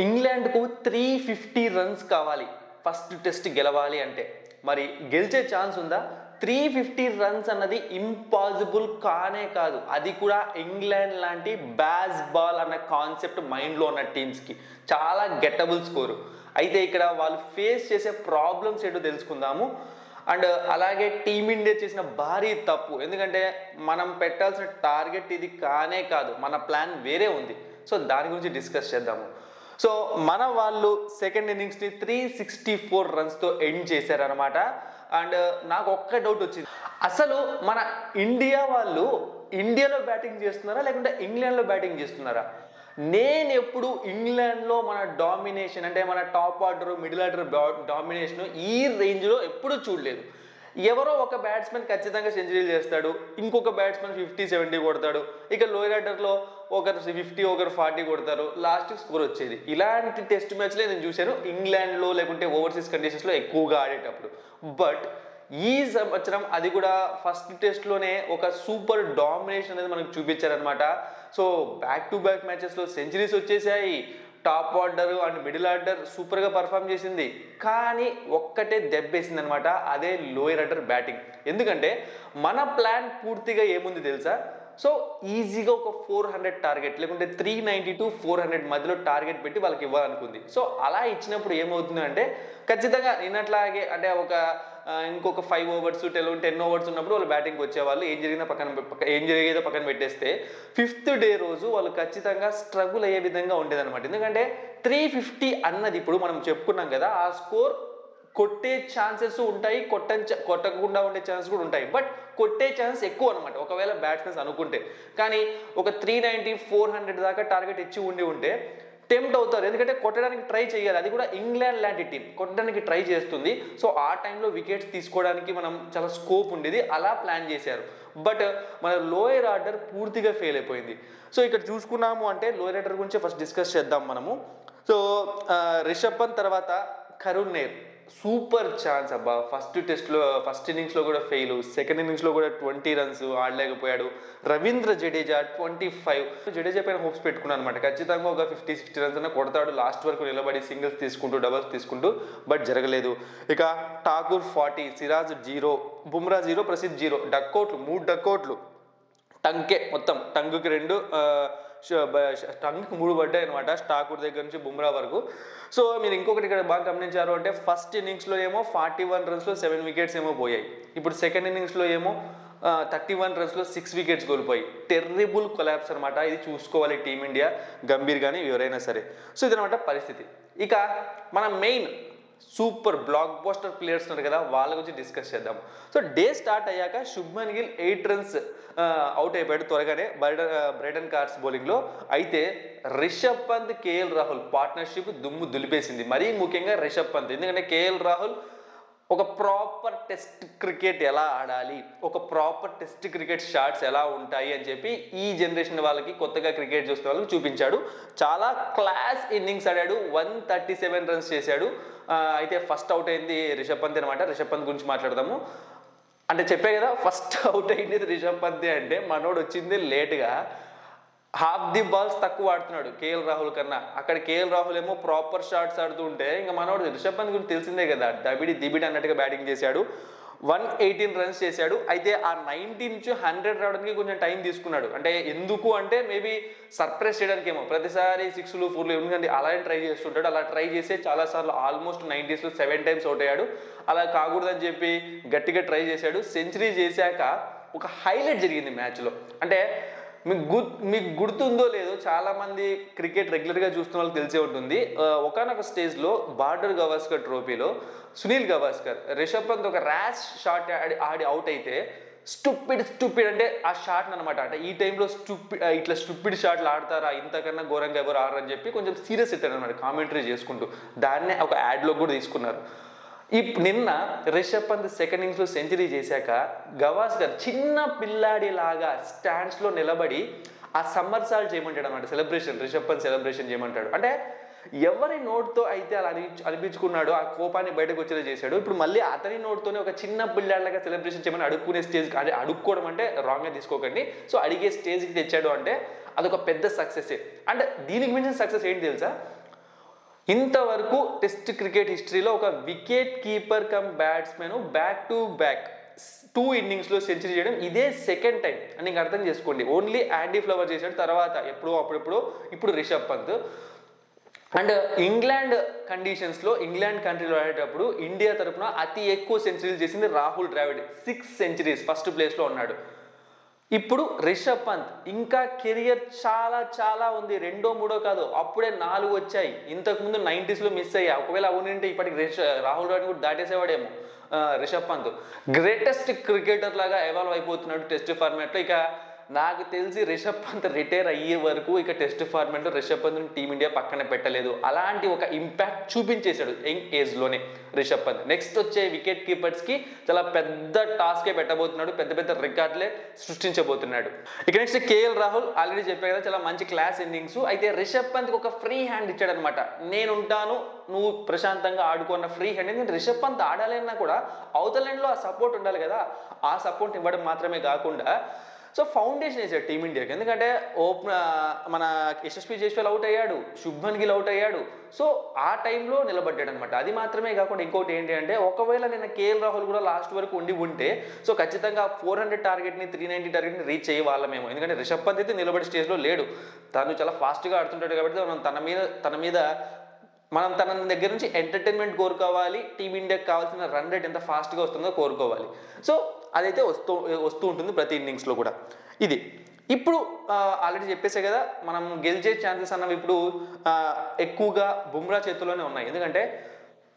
ఇంగ్లాండ్కు 350 runs కావాలి first test గెలవాలి అంటే. మరి గెలిచే ఛాన్స్ ఉందా? 350 రన్స్ అన్నది ఇంపాసిబుల్ కానే కాదు. అది కూడా ఇంగ్లాండ్ లాంటి బ్యాస్ బాల్ అన్న కాన్సెప్ట్ మైండ్లో ఉన్న టీమ్స్కి చాలా గెట్టబుల్ స్కోరు. అయితే ఇక్కడ వాళ్ళు ఫేస్ చేసే ప్రాబ్లమ్స్ ఏంటో తెలుసుకుందాము. అండ్ అలాగే టీమిండియా చేసిన భారీ తప్పు, ఎందుకంటే మనం పెట్టాల్సిన టార్గెట్ ఇది కానే కాదు, మన ప్లాన్ వేరే ఉంది. సో దాని గురించి డిస్కస్ చేద్దాము. సో మన వాళ్ళు సెకండ్ ఇన్నింగ్స్ని 364 రన్స్తో ఎండ్ చేశారనమాట. అండ్ నాకు ఒక్క డౌట్ వచ్చింది, అసలు మన ఇండియా వాళ్ళు ఇండియాలో బ్యాటింగ్ చేస్తున్నారా లేకుంటే ఇంగ్లాండ్లో బ్యాటింగ్ చేస్తున్నారా? నేను ఎప్పుడు ఇంగ్లాండ్లో మన డామినేషన్ అంటే మన top order middle order domination ఈ రేంజ్లో ఎప్పుడూ చూడలేదు. ఎవరో ఒక బ్యాట్స్మెన్ ఖచ్చితంగా సెంచరీలు చేస్తాడు, ఇంకొక బ్యాట్స్మెన్ 50-70 కొడతాడు, ఇక లోయర్ ఆర్డర్లో ఒకరు 50 ఒకరు 40 కొడతారు, లాస్ట్కి స్కోర్ వచ్చేది. ఇలాంటి టెస్ట్ మ్యాచ్లే నేను చూశాను ఇంగ్లాండ్లో లేకుంటే ఓవర్సీస్ కండిషన్స్లో ఎక్కువగా ఆడేటప్పుడు. బట్ ఈ సంవత్సరం అది కూడా ఫస్ట్ టెస్ట్లోనే ఒక సూపర్ డామినేషన్ అనేది మనకు చూపించారనమాట. సో బ్యాక్ టు బ్యాక్ మ్యాచెస్లో సెంచరీస్ వచ్చేసాయి, top order and middle order సూపర్గా పర్ఫామ్ చేసింది. కానీ ఒక్కటే దెబ్బేసింది అనమాట, అదే లోయర్ ఆర్డర్ బ్యాటింగ్. ఎందుకంటే మన ప్లాన్ పూర్తిగా ఏముంది తెలుసా? సో ఈజీగా ఒక 400 టార్గెట్ లేకుంటే 390 to 400 మధ్యలో టార్గెట్ పెట్టి వాళ్ళకి ఇవ్వాలనుకుంది. సో అలా ఇచ్చినప్పుడు ఏమవుతుంది అంటే ఖచ్చితంగా నిన్నట్లాగే అంటే ఒక ఇంకొక 5 overs 10 overs ఉన్నప్పుడు వాళ్ళు బ్యాటింగ్కి వచ్చేవాళ్ళు. ఏం జరిగేదో పక్కన పెట్టేస్తే 5th డే రోజు వాళ్ళు ఖచ్చితంగా స్ట్రగుల్ అయ్యే విధంగా ఉండేదన్నమాట. ఎందుకంటే 350 అన్నది ఇప్పుడు మనం చెప్పుకున్నాం కదా, ఆ స్కోర్ కొట్టే ఛాన్సెస్ ఉంటాయి, కొట్టకుండా ఉండే ఛాన్సెస్ కూడా ఉంటాయి. బట్ కొట్టే ఛాన్స్ ఎక్కువ అనమాట ఒకవేళ బ్యాట్స్మెన్స్ అనుకుంటే. కానీ ఒక 390-400 దాకా టార్గెట్ ఇచ్చి ఉంటే టెంప్ట్ అవుతారు, ఎందుకంటే కొట్టడానికి ట్రై చేయాలి. అది కూడా ఇంగ్లాండ్ లాంటి టీం కొట్టడానికి ట్రై చేస్తుంది. సో ఆ టైంలో వికెట్స్ తీసుకోవడానికి మనం చాలా స్కోప్ ఉండేది, అలా ప్లాన్ చేశారు. బట్ మన లోయర్ ఆర్డర్ పూర్తిగా ఫెయిల్ అయిపోయింది. సో ఇక్కడ చూసుకున్నాము అంటే లోయర్ ఆర్డర్ గురించి ఫస్ట్ డిస్కస్ చేద్దాం మనము. సో రిషబ్ పంత్ తర్వాత కరుణ్ నేర్ సూపర్ ఛాన్స్ అబ్బా. ఫస్ట్ ఇన్నింగ్స్లో కూడా ఫెయిల్, సెకండ్ ఇన్నింగ్స్లో కూడా 20 రన్స్ ఆడలేకపోయాడు. రవీంద్ర జడేజా 25. జడేజా పైన హోప్స్ పెట్టుకున్నాను అనమాట, ఖచ్చితంగా ఒక 50-60 రన్స్ అన్న కొడతాడు లాస్ట్ వరకు నిలబడి సింగిల్స్ తీసుకుంటూ డబల్స్ తీసుకుంటూ. బట్ జరగలేదు. ఇక ఠాకూర్ 40, సిరాజ్ 0, బుమ్రా 0, ప్రసిద్ధ్ 0. డక్అవుట్లు 3 డక్అవుట్లు, టంకే మొత్తం టంగుకి 2, టంగ్కి 3 పడ్డాయి అనమాట ఠాకూర్ దగ్గర నుంచి బుమ్రా వరకు. సో మీరు ఇంకొకటి ఇక్కడ బాగా గమనించారు అంటే ఫస్ట్ ఇన్నింగ్స్లో ఏమో 41 రన్స్లో 7 వికెట్స్ ఏమో పోయాయి. ఇప్పుడు సెకండ్ ఇన్నింగ్స్లో ఏమో 31 రన్స్లో 6 వికెట్స్ కోల్పోయి టెర్రిబుల్ కొలాప్స్ అనమాట. ఇది చూసుకోవాలి టీమిండియా, గంభీర్ కానీ ఎవరైనా సరే. సో ఇదనమాట పరిస్థితి. ఇక మన main super block buster players ఉన్నారు కదా, వాళ్ళ గురించి డిస్కస్ చేద్దాం. సో డే స్టార్ట్ అయ్యాక శుభ్మన్ గిల్ 8 రన్స్ అవుట్ అయిపోయాడు త్వరగానే బ్రైడన్ కార్స్ బౌలింగ్లో. అయితే రిషబ్ పంత్ కేఎల్ రాహుల్ పార్ట్నర్షిప్ దుమ్ము దులిపేసింది, మరీ ముఖ్యంగా రిషబ్ పంత్. ఎందుకంటే కేఎల్ రాహుల్ ఒక ప్రాపర్ టెస్ట్ క్రికెట్ ఎలా ఆడాలి, ఒక ప్రాపర్ టెస్ట్ క్రికెట్ షాట్స్ ఎలా ఉంటాయి అని చెప్పి ఈ జనరేషన్ వాళ్ళకి, కొత్తగా క్రికెట్ చూస్తున్న వాళ్ళకి చూపించాడు. చాలా క్లాస్ ఇన్నింగ్స్ ఆడాడు, 137 రన్స్ చేశాడు. అయితే ఫస్ట్ అవుట్ అయింది రిషబ్ పంత్ అనమాట. రిషబ్ పంత్ గురించి మాట్లాడదాము. అంటే చెప్పే కదా ఫస్ట్ అవుట్ అయింది రిషబ్ పంత్ అంటే, మనోడు వచ్చింది లేట్గా, హాఫ్ ది బాల్స్ తక్కువ ఆడుతున్నాడు కేఎల్ రాహుల్ కన్నా. అక్కడ కేఎల్ రాహుల్ ఏమో ప్రాపర్ షాట్స్ ఆడుతూ ఉంటే ఇంకా మనోడు రిషబ్ పంత్ గురించి తెలిసిందే కదా, దిబిడి అన్నట్టుగా బ్యాటింగ్ చేశాడు. 118 రన్స్ చేశాడు. అయితే ఆ 90 నుంచి 100 రావడానికి కొంచెం టైం తీసుకున్నాడు. అంటే ఎందుకు అంటే మేబీ సర్ప్రైజ్ చేయడానికి ఏమో, ప్రతిసారి 6లు 4లు ఎందుకంటే అలానే ట్రై చేస్తుంటాడు. అలా ట్రై చేసే చాలాసార్లు ఆల్మోస్ట్ 90స్లో 7 టైమ్స్ అవుట్ అయ్యాడు. అలా కాకూడదని చెప్పి గట్టిగా ట్రై చేశాడు. సెంచరీ చేశాక ఒక హైలైట్ జరిగింది మ్యాచ్లో. అంటే మీకు గుర్తుందో లేదో, చాలామంది క్రికెట్ రెగ్యులర్గా చూస్తున్న వాళ్ళకి తెలిసే ఉంటుంది. ఒకనొక స్టేజ్లో బార్డర్ గవాస్కర్ ట్రోఫీలో సునీల్ గవాస్కర్ రిషబ్ పంత్ ఒక ర్యాష్ షాట్ ఆడి అవుట్ అయితే స్టూపిడ్ అంటే ఆ షాట్ అనమాట. అంటే ఈ టైంలో ఇట్లా స్టూపిడ్ షాట్లు ఆడతారా, ఇంతకన్నా ఘోరంగా ఎవరు ఆడరని చెప్పి కొంచెం సీరియస్ అవుతాడు అనమాట కామెంటరీ చేసుకుంటూ. దాన్నే ఒక యాడ్లో కూడా తీసుకున్నారు. నిన్న రిషబ్ పంత్ సెకండ్ ఇన్నింగ్స్లో సెంచరీ చేశాక గవాస్కర్ చిన్న పిల్లాడిలాగా స్టాండ్స్లో నిలబడి ఆ సమ్మర్ సాల్ట్ చేయమంటాడు అనమాట. సెలబ్రేషన్, రిషబ్ పంత్ సెలబ్రేషన్ చేయమంటాడు. అంటే ఎవరి నోట్తో అయితే అలా అనిపించుకున్నాడో ఆ కోపాన్ని బయటకు వచ్చేలా చేశాడు. ఇప్పుడు మళ్ళీ అతని నోట్తోనే ఒక చిన్న పిల్లాడిలాగా సెలబ్రేషన్ చేయమని అడుక్కునే స్టేజ్, అంటే అడుక్కోవడం అంటే రాంగ్గా తీసుకోకండి. సో అడిగే స్టేజ్కి తెచ్చాడు అంటే అదొక పెద్ద సక్సెస్. అంటే దీనికి మించిన సక్సెస్ ఏంటి తెలుసా? ఇంతవరకు టెస్ట్ క్రికెట్ హిస్టరీలో ఒక wicket keeper cum batsmen back to back 2 innings-లో సెంచరీ చేయడం ఇదే సెకండ్ టైం అని ఇంకా అర్థం చేసుకోండి. ఓన్లీ యాండీ ఫ్లవర్ చేశాడు, తర్వాత ఎప్పుడో అప్పుడెప్పుడో ఇప్పుడు రిషబ్ పంత్. అండ్ ఇంగ్లాండ్ కండిషన్స్లో ఇంగ్లాండ్ కంట్రీలో ఆడేటప్పుడు ఇండియా తరఫున అతి ఎక్కువ సెంచరీలు చేసింది రాహుల్ ద్రావిడ్, 6 centuries, ఫస్ట్ ప్లేస్లో ఉన్నాడు. ఇప్పుడు రిషబ్ పంత్ ఇంకా కెరియర్ చాలా చాలా ఉంది, 2 3 కాదు, అప్పుడే 4 వచ్చాయి. ఇంతకుముందు 90s-లో మిస్ అయ్యా, ఒకవేళ అవునంటే ఇప్పటికి రాహుల్ ద్రావిడ్ కూడా దాటేసేవాడేమో. రిషబ్ పంత్ గ్రేటెస్ట్ క్రికెటర్ లాగా ఎవాల్వ్ అయిపోతున్నాడు టెస్ట్ ఫార్మాట్లో. ఇక నాకు తెలిసి రిషబ్ పంత్ రిటైర్ అయ్యే వరకు ఇక టెస్ట్ ఫార్మాట్లో రిషబ్ పంత్ టీమిండియా పక్కన పెట్టలేదు. అలాంటి ఒక ఇంపాక్ట్ చూపించేశాడు యంగ్ ఏజ్లోనే రిషబ్ పంత్. నెక్స్ట్ వచ్చే వికెట్ కీపర్స్కి చాలా పెద్ద టాస్కే పెట్టబోతున్నాడు, పెద్ద పెద్ద రికార్డులే సృష్టించబోతున్నాడు. ఇక నెక్స్ట్ కేఎల్ రాహుల్, ఆల్రెడీ చెప్పా కదా, చాలా మంచి క్లాస్ ఇన్నింగ్స్. అయితే రిషబ్ పంత్కి ఒక ఫ్రీ హ్యాండ్ ఇచ్చాడు అనమాట. నేను ఉంటాను, నువ్వు ప్రశాంతంగా ఆడుకున్న ఫ్రీ హ్యాండ్. ఎందుకంటే రిషబ్ పంత్ ఆడాలన్నా కూడా అవతల ఎండ్లో ఆ సపోర్ట్ ఉండాలి కదా, ఆ సపోర్ట్ ఇవ్వడం మాత్రమే కాకుండా సో ఫౌండేషన్ వేసాడు టీమిండియాకి. ఎందుకంటే మన యశస్వి జైస్వాల్ అవుట్ అయ్యాడు, శుభ్మన్ గిల్ అవుట్ అయ్యాడు, సో ఆ టైంలో నిలబడ్డాడు అనమాట. అది మాత్రమే కాకుండా ఇంకోటి ఏంటి అంటే, ఒకవేళ నేను కేఎల్ రాహుల్ కూడా లాస్ట్ వరకు ఉండి ఉంటే సో ఖచ్చితంగా 400 టార్గెట్ని 390 టార్గెట్ని రీచ్ అయ్యే వాళ్ళమేమో. ఎందుకంటే రిషబ్ పంత్ అయితే నిలబడి స్టేజ్లో లేడు, తను చాలా ఫాస్ట్గా ఆడుతుంటాడు కాబట్టి మనం తన దగ్గర నుంచి ఎంటర్టైన్మెంట్ కోరుకోవాలి, టీమిండియాకి కావాల్సిన రన్ రేట్ ఎంత ఫాస్ట్గా వస్తుందో కోరుకోవాలి. సో అదైతే వస్తూ ఉంటుంది ప్రతి ఇన్నింగ్స్లో కూడా. ఇది ఇప్పుడు ఆల్రెడీ చెప్పేసే కదా, మనం గెలిచే ఛాన్సెస్ అన్నవి ఇప్పుడు ఎక్కువగా బుమ్రా చేతుల్లోనే ఉన్నాయి. ఎందుకంటే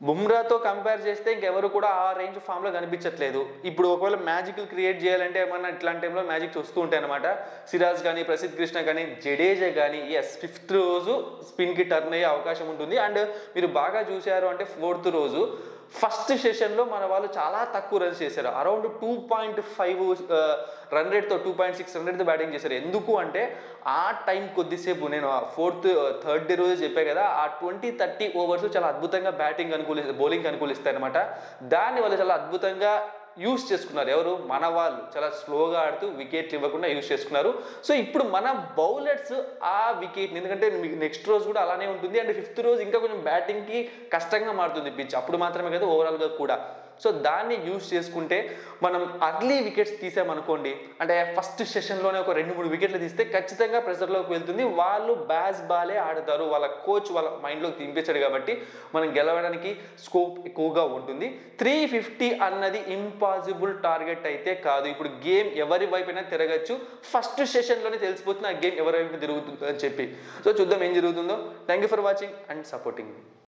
బుమ్రాతో కంపేర్ చేస్తే ఇంకెవరు కూడా ఆ రేంజ్ ఫామ్లో కనిపించట్లేదు. ఇప్పుడు ఒకవేళ మ్యాజిక్ క్రియేట్ చేయాలంటే ఏమన్నా ఇట్లాంటి టైంలో మ్యాజిక్స్ వస్తూ ఉంటాయి అనమాట. సిరాజ్ కానీ, ప్రసిద్ధ్ కృష్ణ కానీ, జడేజా కానీ, 5th రోజు స్పిన్కి టర్న్ అయ్యే అవకాశం ఉంటుంది. అండ్ మీరు బాగా చూశారు అంటే 4th రోజు ఫస్ట్ సెషన్లో మన వాళ్ళు చాలా తక్కువ రన్స్ చేశారు, అరౌండ్ 2.5 రన్ రేట్తో 2.6 రన్ రేట్తో బ్యాటింగ్ చేశారు. ఎందుకు అంటే ఆ టైం కొద్దిసేపు నేను 3rd డే రోజు చెప్పా కదా, ఆ 20-30 ఓవర్స్ చాలా అద్భుతంగా బౌలింగ్ అనుకూలిస్తాయి అనమాట. దాన్ని వాళ్ళు చాలా అద్భుతంగా యూస్ చేసుకున్నారు. ఎవరు? మన వాళ్ళు చాలా స్లోగా ఆడుతూ వికెట్లు ఇవ్వకుండా యూస్ చేసుకున్నారు. సో ఇప్పుడు మన బౌలర్స్ ఆ వికెట్ని, ఎందుకంటే నెక్స్ట్ రోజు కూడా అలానే ఉంటుంది, అండ్ 5th రోజు ఇంకా కొంచెం బ్యాటింగ్కి కష్టంగా మారుతుంది పిచ్, అప్పుడు మాత్రమే కదా ఓవరాల్గా కూడా. సో దాన్ని యూస్ చేసుకుంటే మనం అర్లీ వికెట్స్ తీసామనుకోండి, అంటే ఫస్ట్ సెషన్లోనే ఒక 2-3 వికెట్లు తీస్తే ఖచ్చితంగా ప్రెషర్లోకి వెళ్తుంది, వాళ్ళు బాలే ఆడతారు, వాళ్ళ కోచ్ వాళ్ళ మైండ్లోకి తింపించాడు కాబట్టి మనం గెలవడానికి స్కోప్ ఎక్కువగా ఉంటుంది. 350 అన్నది ఇంపాసిబుల్ టార్గెట్ అయితే కాదు. ఇప్పుడు గేమ్ ఎవరి వైపుైనా తిరగచ్చు, ఫస్ట్ సెషన్లోనే తెలిసిపోతుంది ఆ గేమ్ ఎవరి వైపు తిరుగుతుంది అని చెప్పి. సో చూద్దాం ఏం జరుగుతుందో. Thank you for watching and supporting me.